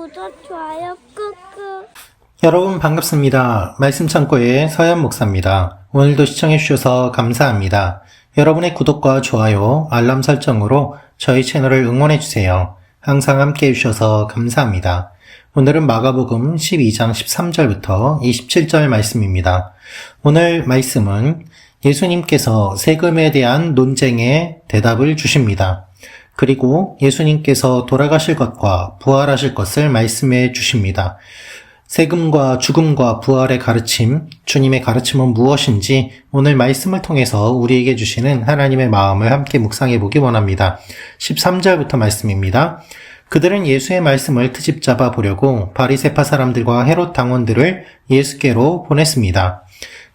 구독, 좋아요 꾹꾹. 여러분 반갑습니다. 말씀 창고의 서현 목사입니다. 오늘도 시청해 주셔서 감사합니다. 여러분의 구독과 좋아요, 알람 설정으로 저희 채널을 응원해 주세요. 항상 함께 해주셔서 감사합니다. 오늘은 마가복음 12장 13절부터 27절 말씀입니다. 오늘 말씀은 예수님께서 세금에 대한 논쟁에 대답을 주십니다. 그리고 예수님께서 돌아가실 것과 부활하실 것을 말씀해 주십니다. 세금과 죽음과 부활의 가르침, 주님의 가르침은 무엇인지 오늘 말씀을 통해서 우리에게 주시는 하나님의 마음을 함께 묵상해 보기 원합니다. 13절부터 말씀입니다. 그들은 예수의 말씀을 트집 잡아 보려고 바리새파 사람들과 헤롯 당원들을 예수께로 보냈습니다.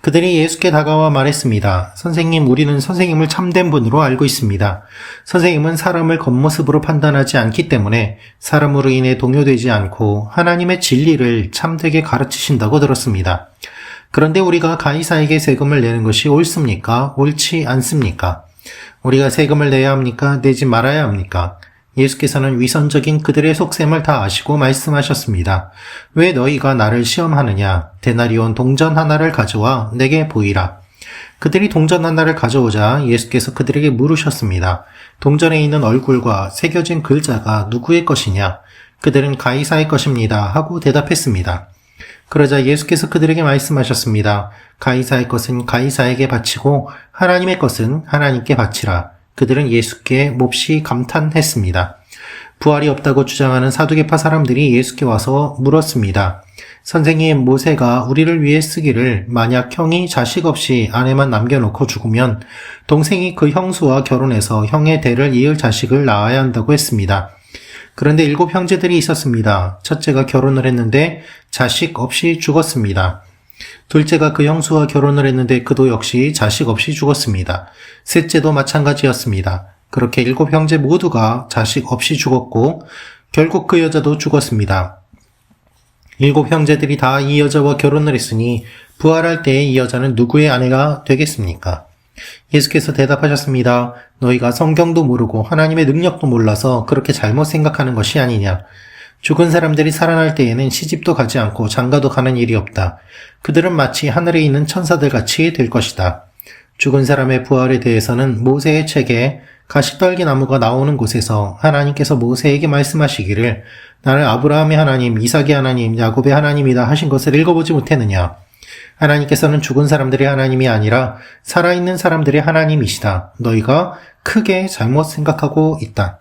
그들이 예수께 다가와 말했습니다. 선생님, 우리는 선생님을 참된 분으로 알고 있습니다. 선생님은 사람을 겉모습으로 판단하지 않기 때문에 사람으로 인해 동요되지 않고 하나님의 진리를 참되게 가르치신다고 들었습니다. 그런데 우리가 가이사에게 세금을 내는 것이 옳습니까? 옳지 않습니까? 우리가 세금을 내야 합니까? 내지 말아야 합니까? 예수께서는 위선적인 그들의 속셈을 다 아시고 말씀하셨습니다. 왜 너희가 나를 시험하느냐? 데나리온 동전 하나를 가져와 내게 보이라. 그들이 동전 하나를 가져오자 예수께서 그들에게 물으셨습니다. 동전에 있는 얼굴과 새겨진 글자가 누구의 것이냐? 그들은 가이사의 것입니다. 하고 대답했습니다. 그러자 예수께서 그들에게 말씀하셨습니다. 가이사의 것은 가이사에게 바치고 하나님의 것은 하나님께 바치라. 그들은 예수께 몹시 감탄했습니다. 부활이 없다고 주장하는 사두개파 사람들이 예수께 와서 물었습니다. 선생님, 모세가 우리를 위해 쓰기를 만약 형이 자식 없이 아내만 남겨놓고 죽으면 동생이 그 형수와 결혼해서 형의 대를 이을 자식을 낳아야 한다고 했습니다. 그런데 7 형제들이 있었습니다. 첫째가 결혼을 했는데 자식 없이 죽었습니다. 둘째가 그 형수와 결혼을 했는데 그도 역시 자식 없이 죽었습니다. 셋째도 마찬가지였습니다. 그렇게 7 형제 모두가 자식 없이 죽었고 결국 그 여자도 죽었습니다. 7 형제들이 다 이 여자와 결혼을 했으니 부활할 때에 이 여자는 누구의 아내가 되겠습니까? 예수께서 대답하셨습니다. 너희가 성경도 모르고 하나님의 능력도 몰라서 그렇게 잘못 생각하는 것이 아니냐. 죽은 사람들이 살아날 때에는 시집도 가지 않고 장가도 가는 일이 없다. 그들은 마치 하늘에 있는 천사들 같이 될 것이다. 죽은 사람의 부활에 대해서는 모세의 책에 가시떨기 나무가 나오는 곳에서 하나님께서 모세에게 말씀하시기를 나를 아브라함의 하나님, 이삭의 하나님, 야곱의 하나님이다 하신 것을 읽어보지 못했느냐. 하나님께서는 죽은 사람들의 하나님이 아니라 살아있는 사람들의 하나님이시다. 너희가 크게 잘못 생각하고 있다.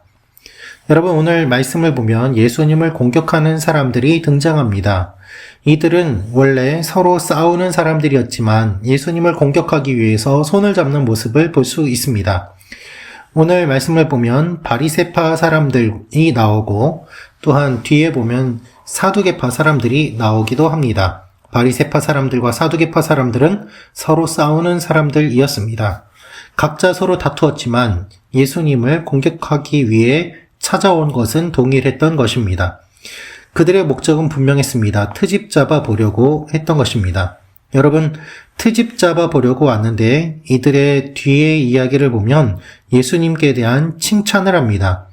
여러분, 오늘 말씀을 보면 예수님을 공격하는 사람들이 등장합니다. 이들은 원래 서로 싸우는 사람들이었지만 예수님을 공격하기 위해서 손을 잡는 모습을 볼 수 있습니다. 오늘 말씀을 보면 바리새파 사람들이 나오고 또한 뒤에 보면 사두개파 사람들이 나오기도 합니다. 바리새파 사람들과 사두개파 사람들은 서로 싸우는 사람들이었습니다. 각자 서로 다투었지만 예수님을 공격하기 위해 찾아온 것은 동일했던 것입니다. 그들의 목적은 분명했습니다. 트집 잡아 보려고 했던 것입니다. 여러분, 트집 잡아 보려고 왔는데 이들의 뒤의 이야기를 보면 예수님께 대한 칭찬을 합니다.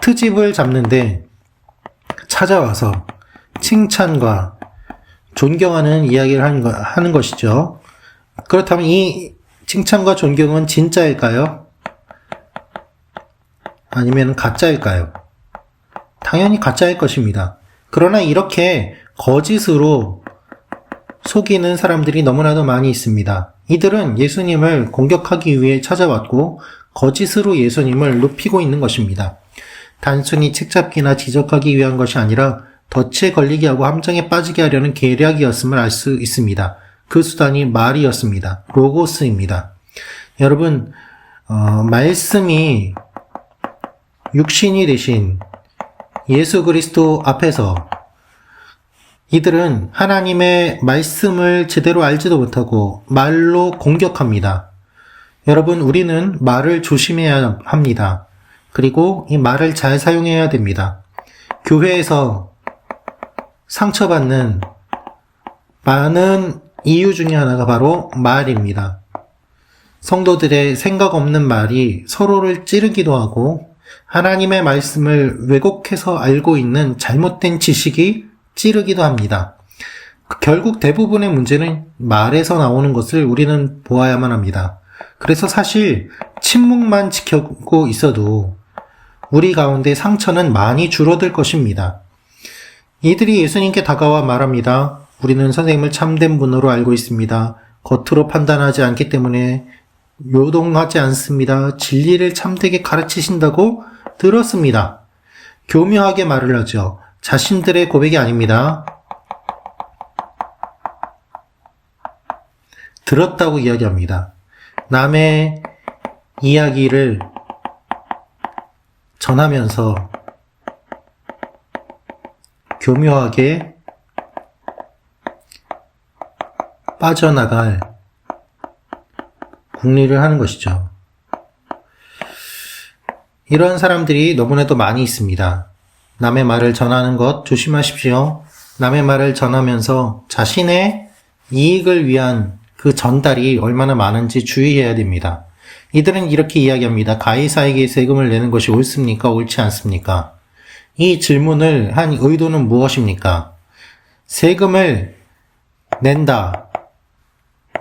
트집을 잡는데 찾아와서 칭찬과 존경하는 이야기를 하는 것이죠. 그렇다면 이 칭찬과 존경은 진짜일까요? 아니면 가짜일까요? 당연히 가짜일 것입니다. 그러나 이렇게 거짓으로 속이는 사람들이 너무나도 많이 있습니다. 이들은 예수님을 공격하기 위해 찾아왔고 거짓으로 예수님을 높이고 있는 것입니다. 단순히 책잡기나 지적하기 위한 것이 아니라 덫에 걸리게 하고 함정에 빠지게 하려는 계략이었음을 알 수 있습니다. 그 수단이 말이었습니다. 로고스입니다. 여러분, 말씀이 육신이 되신 예수 그리스도 앞에서 이들은 하나님의 말씀을 제대로 알지도 못하고 말로 공격합니다. 여러분, 우리는 말을 조심해야 합니다. 그리고 이 말을 잘 사용해야 됩니다. 교회에서 상처받는 많은 이유 중에 하나가 바로 말입니다. 성도들의 생각 없는 말이 서로를 찌르기도 하고 하나님의 말씀을 왜곡해서 알고 있는 잘못된 지식이 찌르기도 합니다. 결국 대부분의 문제는 말에서 나오는 것을 우리는 보아야만 합니다. 그래서 사실 침묵만 지키고 있어도 우리 가운데 상처는 많이 줄어들 것입니다. 이들이 예수님께 다가와 말합니다. 우리는 선생님을 참된 분으로 알고 있습니다. 겉으로 판단하지 않기 때문에 요동하지 않습니다. 진리를 참되게 가르치신다고 들었습니다. 교묘하게 말을 하죠. 자신들의 고백이 아닙니다. 들었다고 이야기합니다. 남의 이야기를 전하면서 교묘하게 빠져나갈 궁리를 하는 것이죠. 이런 사람들이 너무나도 많이 있습니다. 남의 말을 전하는 것 조심하십시오. 남의 말을 전하면서 자신의 이익을 위한 그 전달이 얼마나 많은지 주의해야 됩니다. 이들은 이렇게 이야기합니다. 가이사에게 세금을 내는 것이 옳습니까? 옳지 않습니까? 이 질문을 한 의도는 무엇입니까? 세금을 낸다,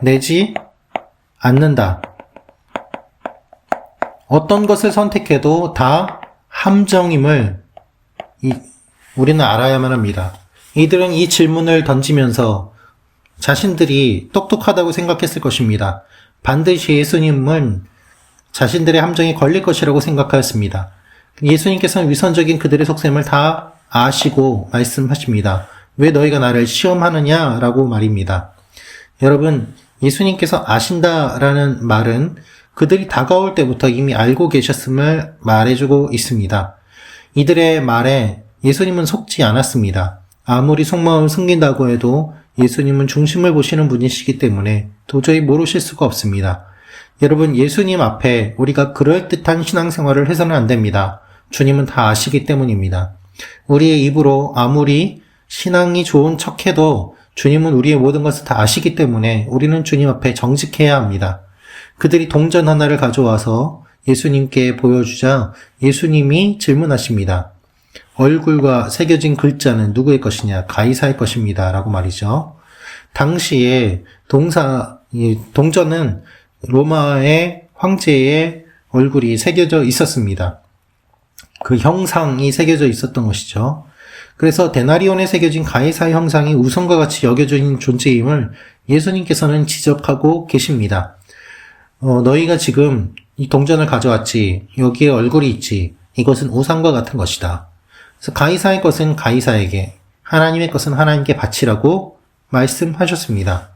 내지 않는다. 어떤 것을 선택해도 다 함정임을 우리는 알아야만 합니다. 이들은 이 질문을 던지면서 자신들이 똑똑하다고 생각했을 것입니다. 반드시 예수님은 자신들의 함정에 걸릴 것이라고 생각하였습니다. 예수님께서는 위선적인 그들의 속셈을 다 아시고 말씀하십니다. 왜 너희가 나를 시험하느냐? 라고 말입니다. 여러분, 예수님께서 아신다라는 말은 그들이 다가올 때부터 이미 알고 계셨음을 말해주고 있습니다. 이들의 말에 예수님은 속지 않았습니다. 아무리 속마음을 숨긴다고 해도 예수님은 중심을 보시는 분이시기 때문에 도저히 모르실 수가 없습니다. 여러분, 예수님 앞에 우리가 그럴듯한 신앙생활을 해서는 안 됩니다. 주님은 다 아시기 때문입니다. 우리의 입으로 아무리 신앙이 좋은 척해도 주님은 우리의 모든 것을 다 아시기 때문에 우리는 주님 앞에 정직해야 합니다. 그들이 동전 하나를 가져와서 예수님께 보여주자 예수님이 질문하십니다. 얼굴과 새겨진 글자는 누구의 것이냐? 가이사의 것입니다. 라고 말이죠. 당시에 동전은 로마의 황제의 얼굴이 새겨져 있었습니다. 그 형상이 새겨져 있었던 것이죠. 그래서 데나리온에 새겨진 가이사의 형상이 우상과 같이 여겨진 존재임을 예수님께서는 지적하고 계십니다. 너희가 지금 이 동전을 가져왔지, 여기에 얼굴이 있지, 이것은 우상과 같은 것이다. 그래서 가이사의 것은 가이사에게, 하나님의 것은 하나님께 바치라고 말씀하셨습니다.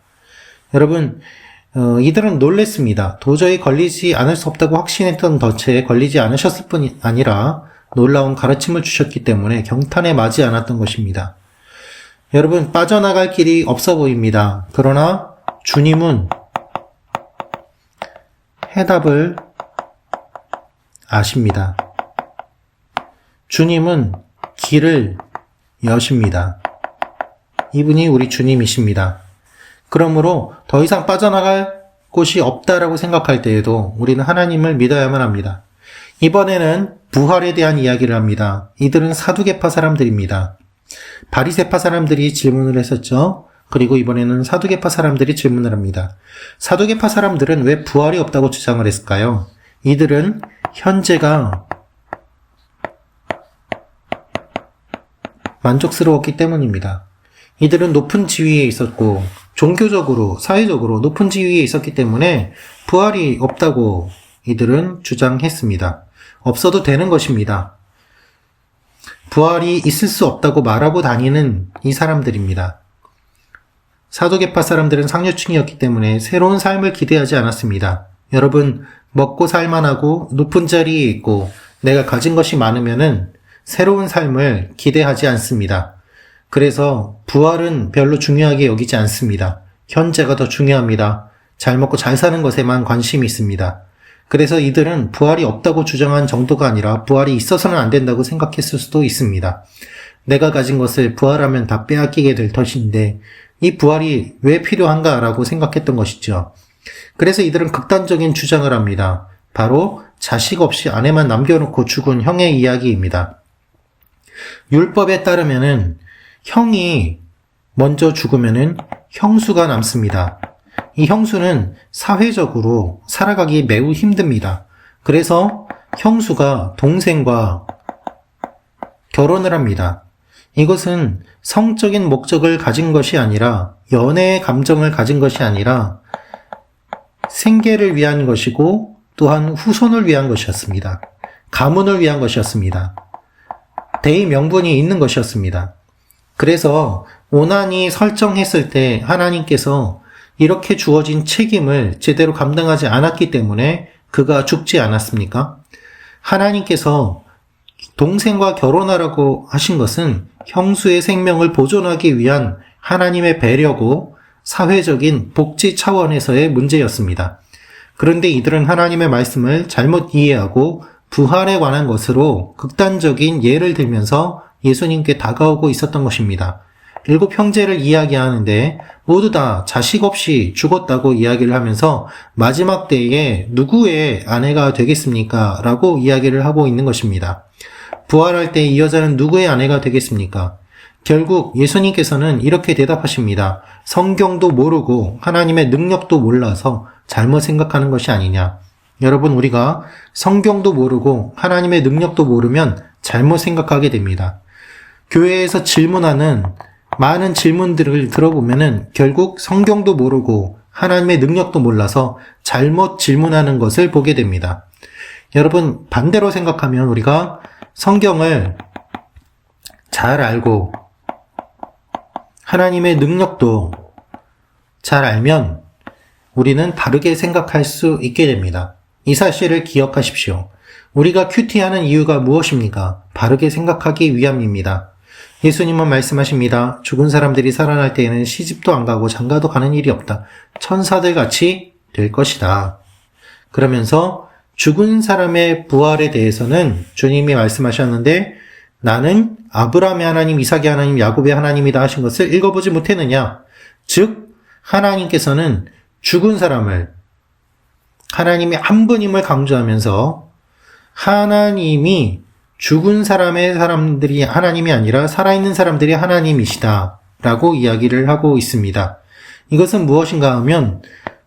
여러분, 이들은 놀랬습니다. 도저히 걸리지 않을 수 없다고 확신했던 덫에 걸리지 않으셨을 뿐이 아니라 놀라운 가르침을 주셨기 때문에 경탄에 맞지 않았던 것입니다. 여러분, 빠져나갈 길이 없어 보입니다. 그러나 주님은 해답을 아십니다. 주님은 길을 여십니다. 이분이 우리 주님이십니다. 그러므로 더 이상 빠져나갈 곳이 없다라고 생각할 때에도 우리는 하나님을 믿어야만 합니다. 이번에는 부활에 대한 이야기를 합니다. 이들은 사두개파 사람들입니다. 바리새파 사람들이 질문을 했었죠. 그리고 이번에는 사두개파 사람들이 질문을 합니다. 사두개파 사람들은 왜 부활이 없다고 주장을 했을까요? 이들은 현재가 만족스러웠기 때문입니다. 이들은 높은 지위에 있었고 종교적으로, 사회적으로 높은 지위에 있었기 때문에 부활이 없다고 이들은 주장했습니다. 없어도 되는 것입니다. 부활이 있을 수 없다고 말하고 다니는 이 사람들입니다. 사두개파 사람들은 상류층이었기 때문에 새로운 삶을 기대하지 않았습니다. 여러분, 먹고 살만하고 높은 자리에 있고 내가 가진 것이 많으면은 새로운 삶을 기대하지 않습니다. 그래서 부활은 별로 중요하게 여기지 않습니다. 현재가 더 중요합니다. 잘 먹고 잘 사는 것에만 관심이 있습니다. 그래서 이들은 부활이 없다고 주장한 정도가 아니라 부활이 있어서는 안 된다고 생각했을 수도 있습니다. 내가 가진 것을 부활하면 다 빼앗기게 될 것인데 이 부활이 왜 필요한가라고 생각했던 것이죠. 그래서 이들은 극단적인 주장을 합니다. 바로 자식 없이 아내만 남겨놓고 죽은 형의 이야기입니다. 율법에 따르면은 형이 먼저 죽으면은 형수가 남습니다. 이 형수는 사회적으로 살아가기 매우 힘듭니다. 그래서 형수가 동생과 결혼을 합니다. 이것은 성적인 목적을 가진 것이 아니라 연애의 감정을 가진 것이 아니라 생계를 위한 것이고 또한 후손을 위한 것이었습니다. 가문을 위한 것이었습니다. 대의 명분이 있는 것이었습니다. 그래서 오난이 설정했을 때 하나님께서 이렇게 주어진 책임을 제대로 감당하지 않았기 때문에 그가 죽지 않았습니까? 하나님께서 동생과 결혼하라고 하신 것은 형수의 생명을 보존하기 위한 하나님의 배려고 사회적인 복지 차원에서의 문제였습니다. 그런데 이들은 하나님의 말씀을 잘못 이해하고 부활에 관한 것으로 극단적인 예를 들면서 예수님께 다가오고 있었던 것입니다. 7 형제를 이야기하는데 모두 다 자식 없이 죽었다고 이야기를 하면서 마지막 때에 누구의 아내가 되겠습니까? 라고 이야기를 하고 있는 것입니다. 부활할 때 이 여자는 누구의 아내가 되겠습니까? 결국 예수님께서는 이렇게 대답하십니다. 성경도 모르고 하나님의 능력도 몰라서 잘못 생각하는 것이 아니냐. 여러분, 우리가 성경도 모르고 하나님의 능력도 모르면 잘못 생각하게 됩니다. 교회에서 질문하는 많은 질문들을 들어보면은 결국 성경도 모르고 하나님의 능력도 몰라서 잘못 질문하는 것을 보게 됩니다. 여러분, 반대로 생각하면 우리가 성경을 잘 알고 하나님의 능력도 잘 알면 우리는 바르게 생각할 수 있게 됩니다. 이 사실을 기억하십시오. 우리가 큐티하는 이유가 무엇입니까? 바르게 생각하기 위함입니다. 예수님은 말씀하십니다. 죽은 사람들이 살아날 때에는 시집도 안 가고 장가도 가는 일이 없다. 천사들 같이 될 것이다. 그러면서 죽은 사람의 부활에 대해서는 주님이 말씀하셨는데 나는 아브라함의 하나님, 이삭의 하나님, 야곱의 하나님이다 하신 것을 읽어보지 못했느냐? 즉 하나님께서는 죽은 사람을 하나님이 한 분임을 강조하면서 하나님이 죽은 사람들이 하나님이 아니라 살아있는 사람들이 하나님이시다 라고 이야기를 하고 있습니다. 이것은 무엇인가 하면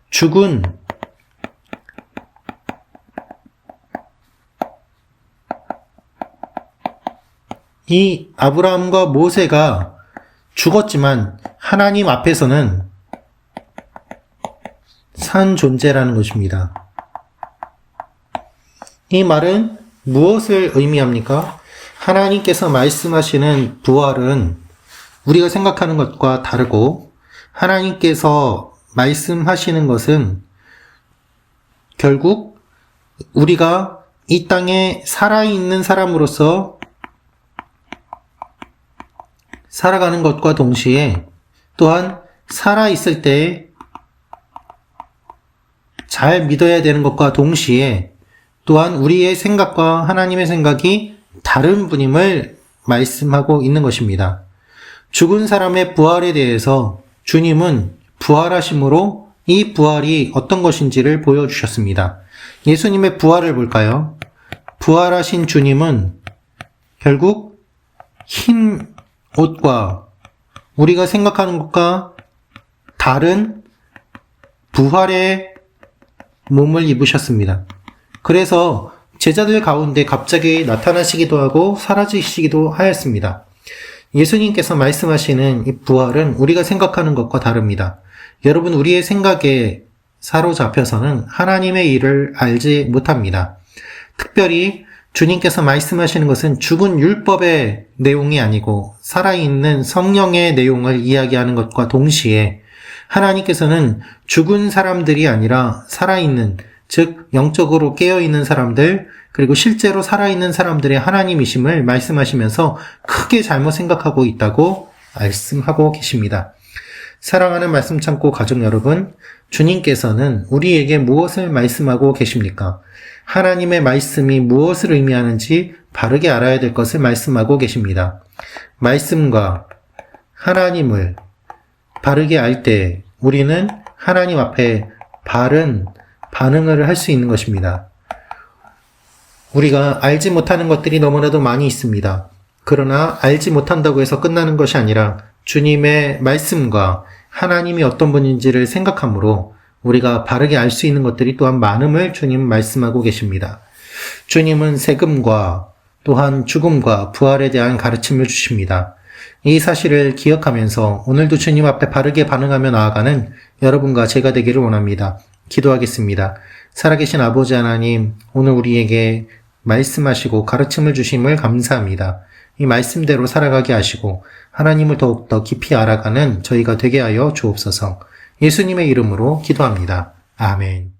죽은 이 아브라함과 모세가 죽었지만 하나님 앞에서는 산 존재라는 것입니다. 이 말은 무엇을 의미합니까? 하나님께서 말씀하시는 부활은 우리가 생각하는 것과 다르고 하나님께서 말씀하시는 것은 결국 우리가 이 땅에 살아있는 사람으로서 살아가는 것과 동시에 또한 살아있을 때 잘 믿어야 되는 것과 동시에 또한 우리의 생각과 하나님의 생각이 다른 분임을 말씀하고 있는 것입니다. 죽은 사람의 부활에 대해서 주님은 부활하심으로 이 부활이 어떤 것인지를 보여주셨습니다. 예수님의 부활을 볼까요? 부활하신 주님은 결국 흰 옷과 우리가 생각하는 것과 다른 부활의 몸을 입으셨습니다. 그래서 제자들 가운데 갑자기 나타나시기도 하고 사라지시기도 하였습니다. 예수님께서 말씀하시는 이 부활은 우리가 생각하는 것과 다릅니다. 여러분, 우리의 생각에 사로잡혀서는 하나님의 일을 알지 못합니다. 특별히 주님께서 말씀하시는 것은 죽은 율법의 내용이 아니고 살아있는 성령의 내용을 이야기하는 것과 동시에 하나님께서는 죽은 사람들이 아니라 살아있는, 즉 영적으로 깨어있는 사람들, 그리고 실제로 살아있는 사람들의 하나님이심을 말씀하시면서 크게 잘못 생각하고 있다고 말씀하고 계십니다. 사랑하는 말씀 창고 가족 여러분, 주님께서는 우리에게 무엇을 말씀하고 계십니까? 하나님의 말씀이 무엇을 의미하는지 바르게 알아야 될 것을 말씀하고 계십니다. 말씀과 하나님을 바르게 알 때 우리는 하나님 앞에 바른 반응을 할 수 있는 것입니다. 우리가 알지 못하는 것들이 너무나도 많이 있습니다. 그러나 알지 못한다고 해서 끝나는 것이 아니라 주님의 말씀과 하나님이 어떤 분인지를 생각함으로 우리가 바르게 알 수 있는 것들이 또한 많음을 주님은 말씀하고 계십니다. 주님은 세금과 또한 죽음과 부활에 대한 가르침을 주십니다. 이 사실을 기억하면서 오늘도 주님 앞에 바르게 반응하며 나아가는 여러분과 제가 되기를 원합니다. 기도하겠습니다. 살아계신 아버지 하나님, 오늘 우리에게 말씀하시고 가르침을 주심을 감사합니다. 이 말씀대로 살아가게 하시고 하나님을 더욱더 깊이 알아가는 저희가 되게 하여 주옵소서. 예수님의 이름으로 기도합니다. 아멘.